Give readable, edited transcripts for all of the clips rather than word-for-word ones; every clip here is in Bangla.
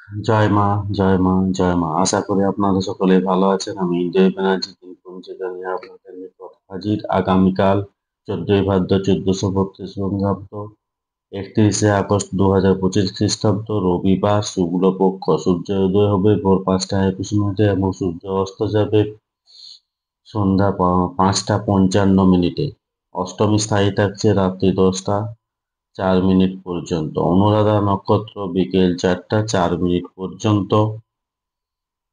জয় মা, জয় মা, জয় মা। আশা করি আপনারা সকলে ভালো আছেন। আমি জয় ব্যানার্জি পঞ্জিকা নিয়ে আপনাদের নিকট হাজির। আগামীকাল 14ই ভাদ্র 1432 বঙ্গাব্দ, 31শে আগস্ট 2025 খ্রিস্টাব্দ, রবিবার, শুক্লপক্ষ। সূর্য উদয় হবে ভোর 5টা 21 মিনিটে এবং সূর্য অস্ত যাবে সন্ধ্যা 5টা 55 মিনিটে। অষ্টমী স্থায়ী থাকছে রাত্রি 10টা 4 মিনিট পর্যন্ত। অনুরাধা নক্ষত্র বিকেল 4টা 4 মিনিট পর্যন্ত।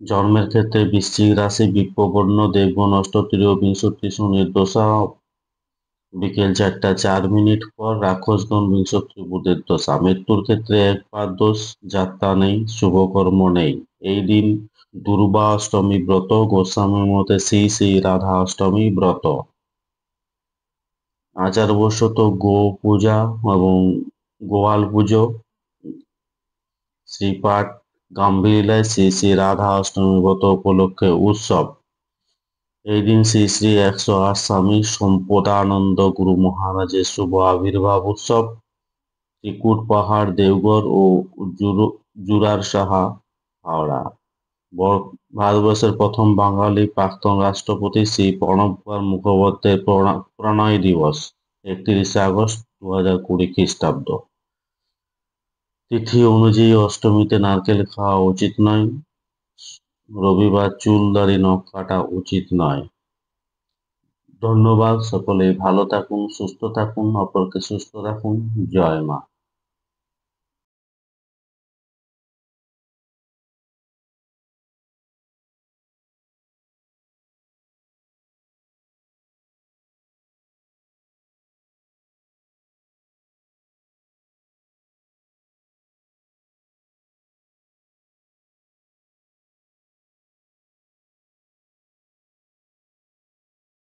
জন্মের ক্ষেত্রে বৃশ্চিক রাশি, বিপ্রবর্ণ, দেবগণ অষ্টত্রীয় বিংশতি শনির দশা বিকেল 4টা 4 মিনিট পর, রাক্ষসগণ বিংশতি বুধের দশা। মৃত্যুর ক্ষেত্রে একবার দোষ, যাত্রা নেই, শুভকর্ম নেই। এই দিন দুর্বা অষ্টমী ব্রত, গোস্বামীর মতে শ্রী শ্রী রাধা অষ্টমী ব্রত। আচারবশত গো পূজা এবং গোয়াল পুজো, শ্রীপাঠ, গাম্ভীর্যে শ্রী শ্রী রাধা অষ্টমী ব্রত উপলক্ষে উৎসব। এই দিন শ্রী শ্রী 108 স্বামী সম্পদানন্দ গুরু মহারাজের শুভ আবির্ভাব উৎসব। ত্রিকুট পাহাড়, দেওঘর ও জুরার সাহা, হাওড়া। ভারতবর্ষের প্রথম বাঙালি প্রাক্তন রাষ্ট্রপতি শ্রী প্রণব কুমার মুখোপাধ্যায়ের প্রণয় দিবস, 31শে আগস্ট 2020 খ্রিস্টাব্দ। তিথি অনুযায়ী অষ্টমীতে নারকেল খাওয়া উচিত নয়। রবিবার চুল দাড়ি নখ কাটা উচিত নয়। ধন্যবাদ। সকলেই ভালো থাকুন, সুস্থ থাকুন, অপরকে সুস্থ রাখুন। জয় মা।